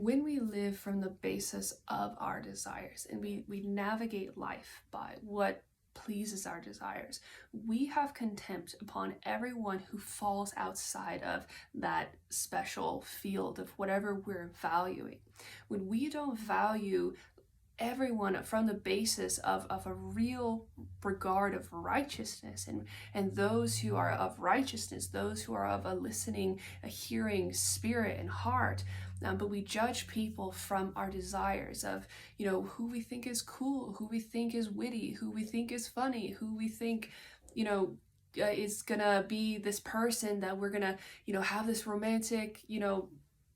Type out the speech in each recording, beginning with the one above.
When we live from the basis of our desires and we navigate life by what pleases our desires, we have contempt upon everyone who falls outside of that special field of whatever we're valuing. When we don't value everyone from the basis of a real regard of righteousness, and those who are of righteousness, those who are of a listening, a hearing spirit and heart, but we judge people from our desires of, who we think is cool, who we think is witty, who we think is funny, who we think, is gonna be this person that we're gonna, have this romantic,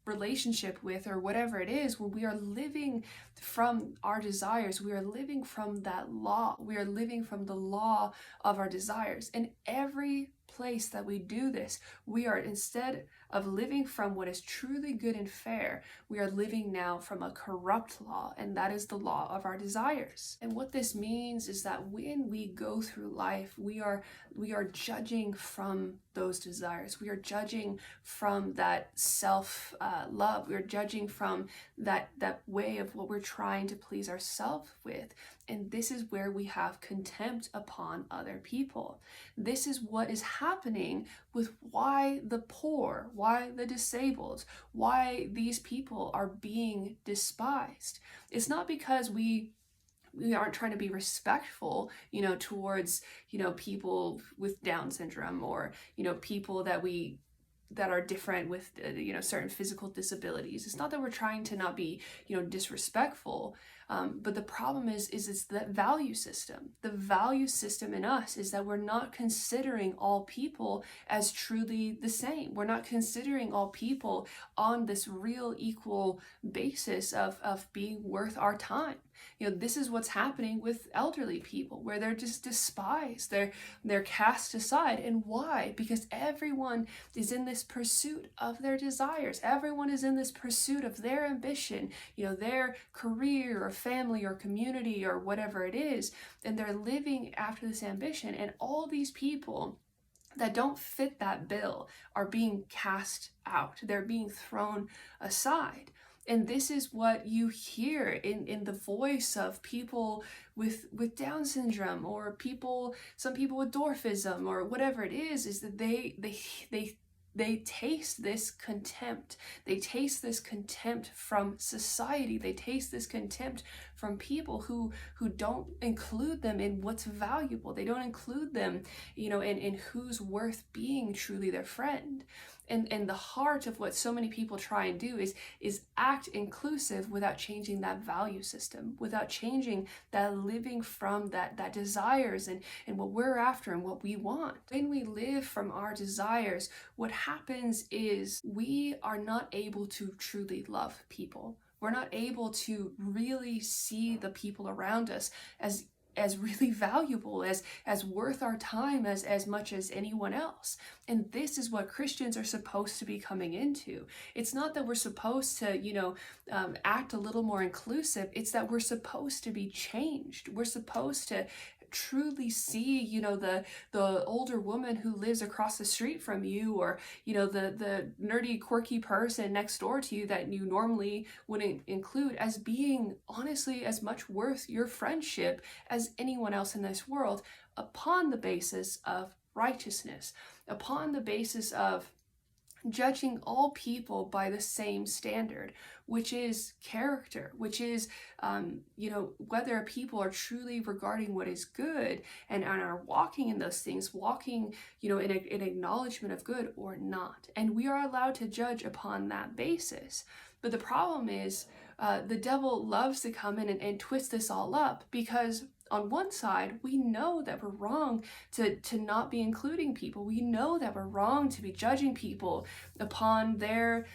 relationship with, or whatever it is. When we are living from our desires, we are living from that law. We are living from the law of our desires. And every place that we do this, we are, instead of living from what is truly good and fair, we are living now from a corrupt law, and that is the law of our desires. And what this means is that when we go through life, we are judging from those desires. We are judging from that self love. We are judging from that way of what we're trying to please ourselves with. And this is where we have contempt upon other people. This is what is happening with why the poor, why the disabled, why these people are being despised. It's not because we aren't trying to be respectful, towards, people with Down syndrome, or, people that are different with, certain physical disabilities. It's not that we're trying to not be, disrespectful, but the problem is it's that value system. The value system in us is that we're not considering all people as truly the same. We're not considering all people on this real equal basis of being worth our time. This is what's happening with elderly people, where they're just despised. They're cast aside. And why? Because everyone is in this pursuit of their desires. Everyone is in this pursuit of their ambition, their career or family or community or whatever it is. And they're living after this ambition. And all these people that don't fit that bill are being cast out. They're being thrown aside. And this is what you hear in the voice of people with Down syndrome, or some people with dwarfism, or whatever it is that they taste this contempt. They taste this contempt from society. They taste this contempt from people who don't include them in what's valuable. They don't include them, in who's worth being truly their friend. And the heart of what so many people try and do is act inclusive without changing that value system, without changing that living from that desires and what we're after and what we want. When we live from our desires, what happens is we are not able to truly love people. We're not able to really see the people around us as really valuable, as worth our time as much as anyone else. And this is what Christians are supposed to be coming into. It's not that we're supposed to, act a little more inclusive. It's that we're supposed to be changed. We're supposed to truly see, the older woman who lives across the street from you, or, the nerdy, quirky person next door to you that you normally wouldn't include, as being honestly as much worth your friendship as anyone else in this world, upon the basis of righteousness, upon the basis of judging all people by the same standard, which is character, which is, whether people are truly regarding what is good and are walking in those things, walking, in acknowledgement of good or not. And we are allowed to judge upon that basis. But the problem is, the devil loves to come in and twist this all up, because on one side, we know that we're wrong to not be including people. We know that we're wrong to be judging people upon their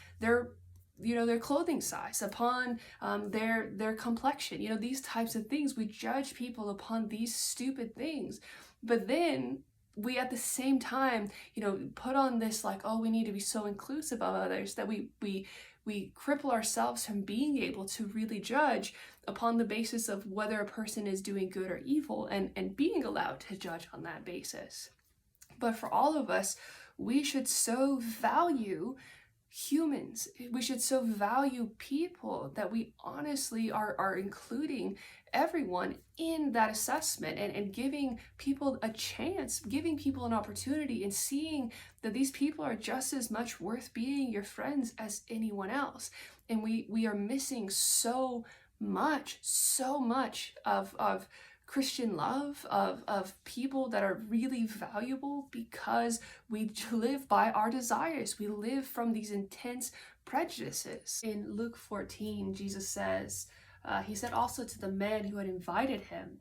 clothing size, upon their complexion, these types of things. We judge people upon these stupid things. But then we at the same time, put on this we need to be so inclusive of others, that we cripple ourselves from being able to really judge upon the basis of whether a person is doing good or evil, and being allowed to judge on that basis. But for all of us, we should so value humans. We should so value people that we honestly are including everyone in that assessment, and giving people a chance, giving people an opportunity, and seeing that these people are just as much worth being your friends as anyone else. And we are missing so much of Christian love, of people that are really valuable, because we live by our desires. We live from these intense prejudices. In Luke 14, Jesus says, he said also to the men who had invited him,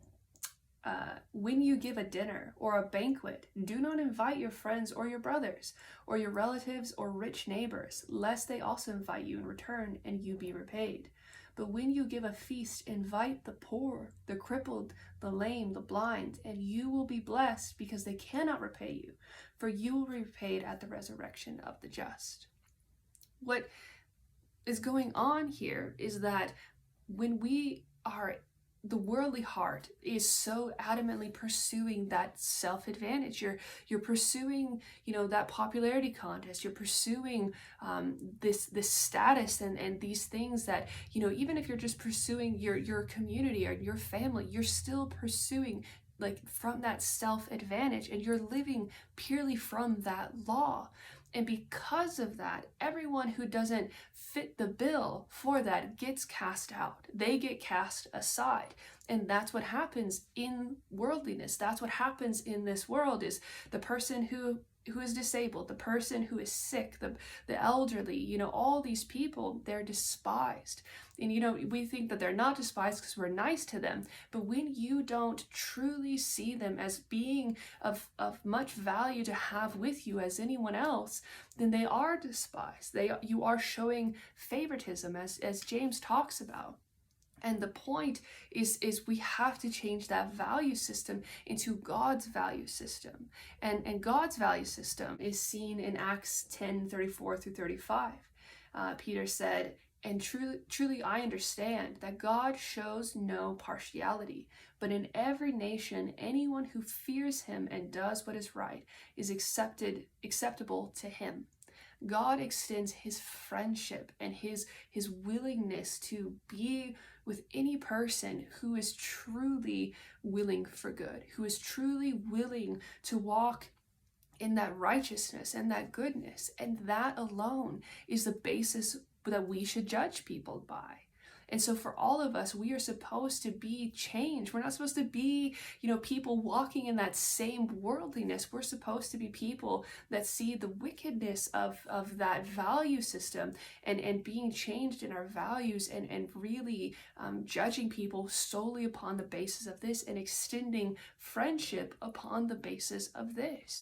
when you give a dinner or a banquet, do not invite your friends or your brothers or your relatives or rich neighbors, lest they also invite you in return and you be repaid. But when you give a feast, invite the poor, the crippled, the lame, the blind, and you will be blessed, because they cannot repay you, for you will be repaid at the resurrection of the just. What is going on here is that when we are, the worldly heart is so adamantly pursuing that self-advantage. You're pursuing, that popularity contest. You're pursuing this status and these things that, even if you're just pursuing your community or your family, you're still pursuing from that self-advantage, and you're living purely from that law. And because of that, everyone who doesn't fit the bill for that gets cast out. They get cast aside. And that's what happens in worldliness. That's what happens in this world, is the person who is disabled, the person who is sick, the elderly, all these people, they're despised. And, we think that they're not despised because we're nice to them. But when you don't truly see them as being of much value to have with you as anyone else, then they are despised. You are showing favoritism, as James talks about. And the point is we have to change that value system into God's value system. And God's value system is seen in Acts 10:34-35. Peter said, "And truly I understand that God shows no partiality, but in every nation anyone who fears him and does what is right is acceptable to him." God extends his friendship and his willingness to be with any person who is truly willing for good, who is truly willing to walk in that righteousness and that goodness. And that alone is the basis that we should judge people by. And so for all of us, we are supposed to be changed. We're not supposed to be, people walking in that same worldliness. We're supposed to be people that see the wickedness of that value system and being changed in our values, and really judging people solely upon the basis of this, and extending friendship upon the basis of this.